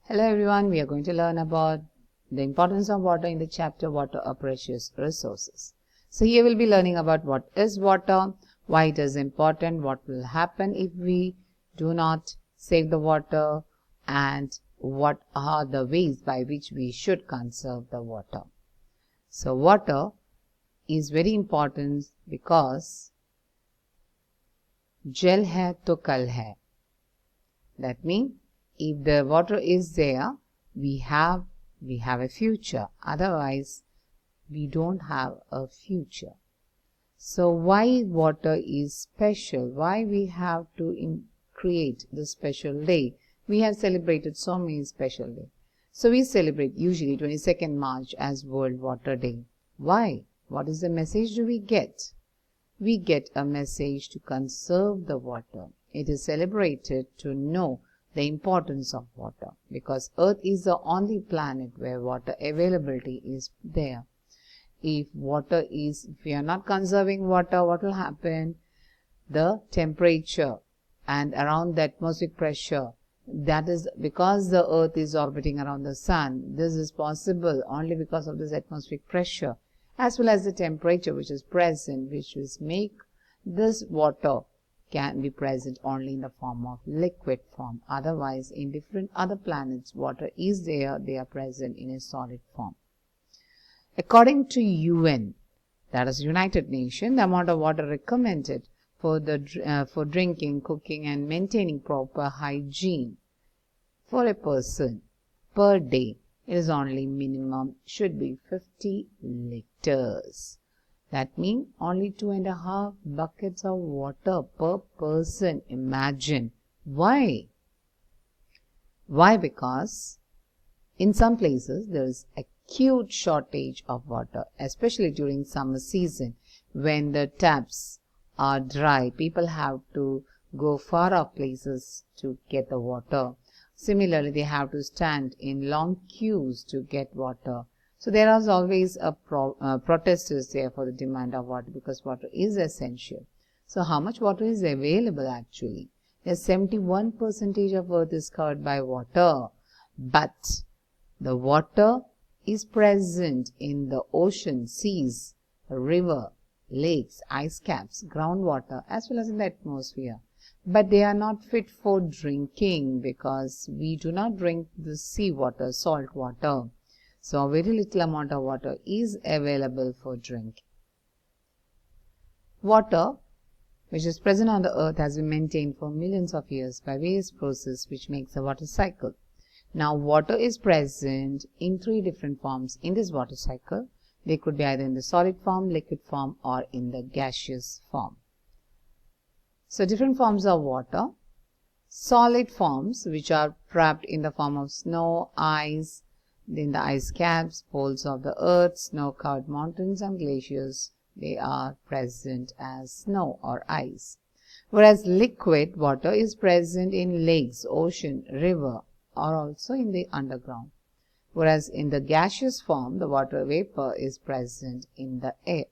Hello everyone, we are going to learn about the importance of water in the chapter Water are Precious Resources. So here we'll be learning about what is water, why it is important, what will happen if we do not save the water, and what are the ways by which we should conserve the water. So water is very important because jal hai to kal hai. That means if the water is there, we have a future. Otherwise, we don't have a future. So why water is special? Why we have to create this special day? We have celebrated so many special days. So we celebrate usually 22nd March as World Water Day. Why? What is the message do we get? We get a message to conserve the water. It is celebrated to know the importance of water because Earth is the only planet where water availability is there. If we are not conserving water, what will happen? The temperature and around the atmospheric pressure, that is because the Earth is orbiting around the Sun. This is possible only because of this atmospheric pressure as well as the temperature which is present, which will make this water can be present only in the form of liquid form. Otherwise, in different other planets, water is there, they are present in a solid form. According to UN, that is United Nations, the amount of water recommended for drinking, cooking and maintaining proper hygiene for a person per day, it is only minimum should be 50 liters. That means only 2.5 buckets of water per person. Imagine. Why? Why? Because in some places there is acute shortage of water, especially during summer season when the taps are dry. People have to go far off places to get the water. Similarly, they have to stand in long queues to get water. So there is always a protesters there for the demand of water because water is essential. So how much water is available actually? There's 71% of Earth is covered by water. But the water is present in the ocean, seas, river, lakes, ice caps, groundwater as well as in the atmosphere. But they are not fit for drinking because we do not drink the sea water, salt water. So a very little amount of water is available for drinking. Water, which is present on the earth, has been maintained for millions of years by various processes which makes a water cycle. Now water is present in 3 different forms in this water cycle. They could be either in the solid form, liquid form or in the gaseous form. So different forms of water. Solid forms which are trapped in the form of snow, ice, in the ice caps, poles of the earth, snow-covered mountains and glaciers, they are present as snow or ice. Whereas liquid water is present in lakes, ocean, river or also in the underground. Whereas in the gaseous form, the water vapor is present in the air.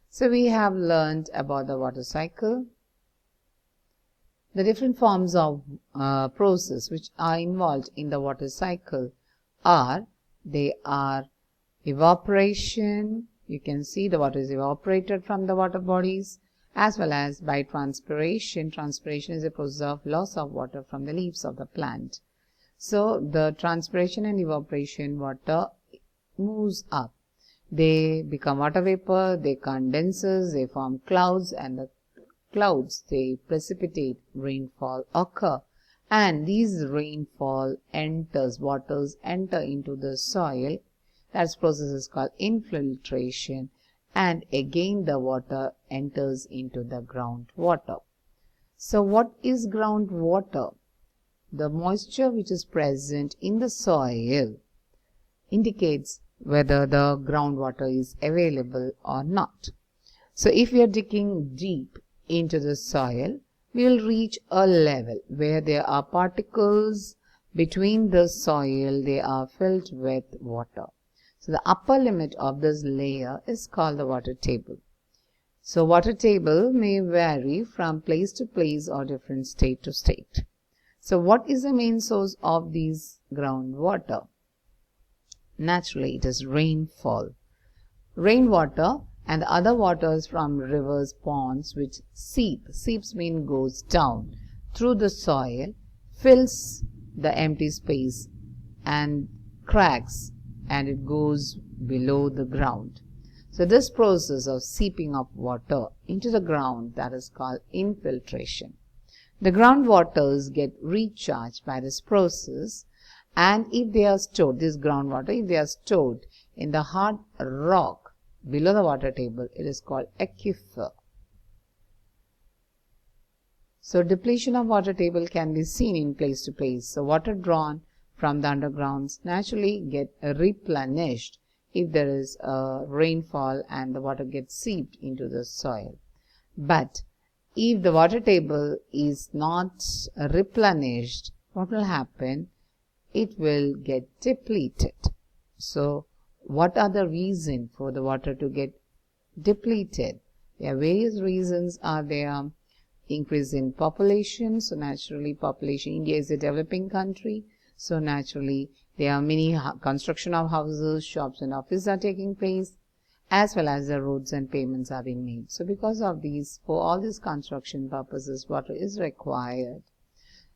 So we have learned about the water cycle. The different forms of process which are involved in the water cycle are evaporation. You can see the water is evaporated from the water bodies, as well as by transpiration. Transpiration is a process of loss of water from the leaves of the plant. So the transpiration and evaporation, water moves up. They become water vapor, they condenses, they form clouds, and the clouds, they precipitate, rainfall occur. And these rainfall waters enter into the soil. That process is called infiltration. And again the water enters into the groundwater. So what is groundwater? The moisture which is present in the soil indicates whether the groundwater is available or not. So if we are digging deep into the soil, we will reach a level where there are particles between the soil, they are filled with water. So the upper limit of this layer is called the water table. So water table may vary from place to place or different state to state. So what is the main source of these groundwater? Naturally, it is rainfall. Rainwater and the other waters from rivers, ponds, which seeps mean goes down through the soil, fills the empty space and cracks, and it goes below the ground. So this process of seeping of water into the ground, that is called infiltration. The groundwaters get recharged by this process, and if they are stored, this groundwater, if they are stored in the hard rock below the water table, it is called aquifer. So depletion of water table can be seen in place to place. So water drawn from the undergrounds naturally get replenished if there is a rainfall and the water gets seeped into the soil. But if the water table is not replenished, what will happen? It will get depleted. So what are the reasons for the water to get depleted? There are various reasons are there. Increase in population. So naturally population, India is a developing country. So naturally there are many construction of houses, shops and offices are taking place, as well as the roads and pavements are being made. So because of these, for all these construction purposes, water is required.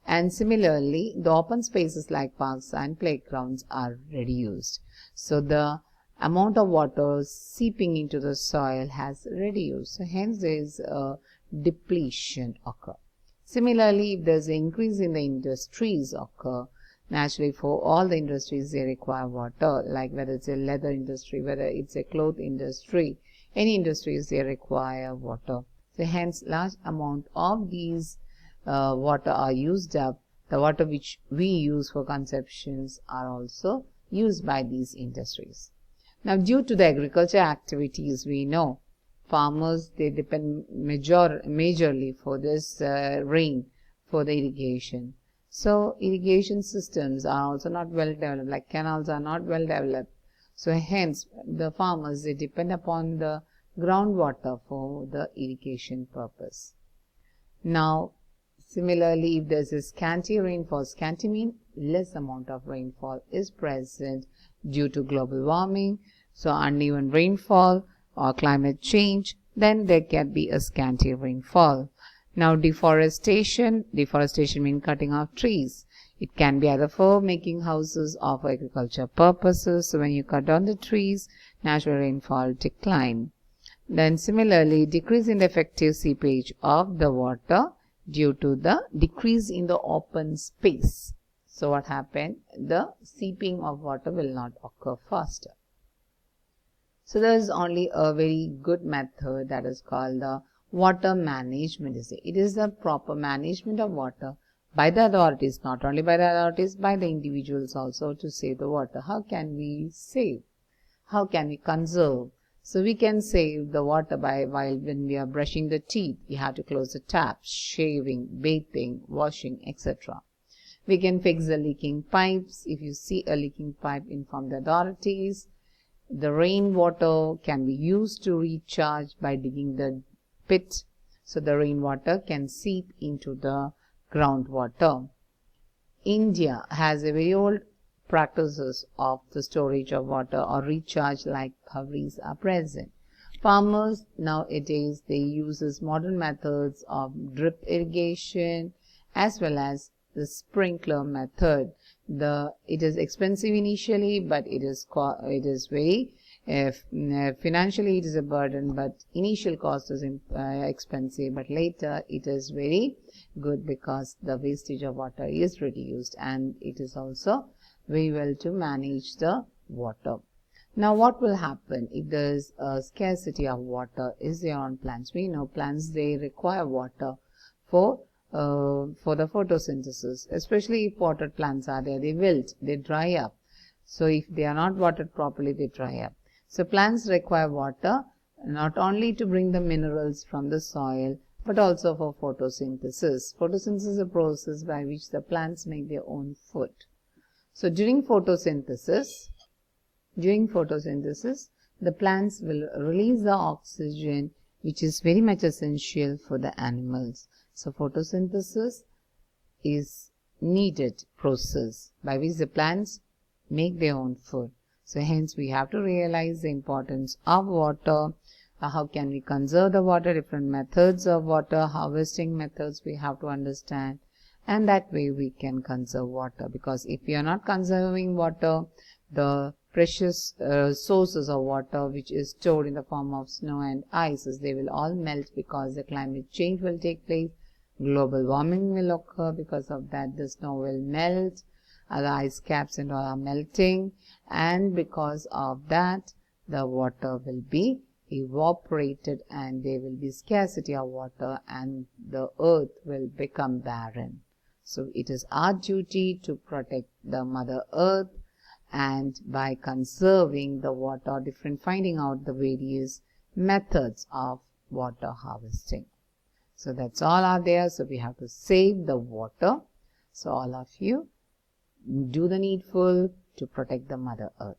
And similarly, the open spaces like parks and playgrounds are reduced. So the amount of water seeping into the soil has reduced. So hence there is a depletion occur. Similarly, if there is an increase in the industries occur, naturally for all the industries they require water, like whether it's a leather industry, whether it's a cloth industry, any industries they require water. So hence large amount of these water are used up. The water which we use for consumptions are also used by these industries. Now due to the agriculture activities, we know farmers, they depend majorly for this rain for the irrigation. So irrigation systems are also not well developed, like canals are not well developed. So hence the farmers, they depend upon the groundwater for the irrigation purpose. Now similarly, if there is a scanty rainfall, scanty means less amount of rainfall is present due to global warming, so uneven rainfall or climate change, then there can be a scanty rainfall. Now deforestation means cutting off trees. It can be either for making houses or for agriculture purposes. So when you cut down the trees, natural rainfall decline. Then similarly, decrease in the effective seepage of the water due to the decrease in the open space. So what happened? The seeping of water will not occur faster. So there is only a very good method that is called the water management. It is the proper management of water by the authorities, not only by the authorities, by the individuals also, to save the water. How can we save? How can we conserve? So we can save the water by when we are brushing the teeth, we have to close the taps, shaving, bathing, washing, etc. We can fix the leaking pipes. If you see a leaking pipe, inform the authorities. The rainwater can be used to recharge by digging the pit, so the rainwater can seep into the groundwater. India has a very old practices of the storage of water or recharge like bhavris are present. Farmers nowadays, they use modern methods of drip irrigation as well as the sprinkler method. It is expensive initially, but it is very financially it is a burden, but initial cost is expensive, but later it is very good because the wastage of water is reduced, and it is also very well to manage the water. Now what will happen if there is a scarcity of water is there on plants? We know plants, they require water for the photosynthesis, especially if watered plants are there, they wilt, they dry up. So if they are not watered properly, they dry up. So plants require water not only to bring the minerals from the soil, but also for photosynthesis. Photosynthesis is a process by which the plants make their own food. So during photosynthesis, the plants will release the oxygen, which is very much essential for the animals. So photosynthesis is needed process by which the plants make their own food. So hence we have to realize the importance of water. How can we conserve the water? Different methods of water harvesting methods we have to understand, and that way we can conserve water. Because if we are not conserving water, the precious sources of water which is stored in the form of snow and ices, they will all melt because the climate change will take place. Global warming will occur. Because of that, the snow will melt, the ice caps and all are melting, and because of that the water will be evaporated and there will be scarcity of water and the earth will become barren. So it is our duty to protect the Mother Earth, and by conserving the water, finding out the various methods of water harvesting. So that's all are there. So we have to save the water. So all of you do the needful to protect the Mother Earth.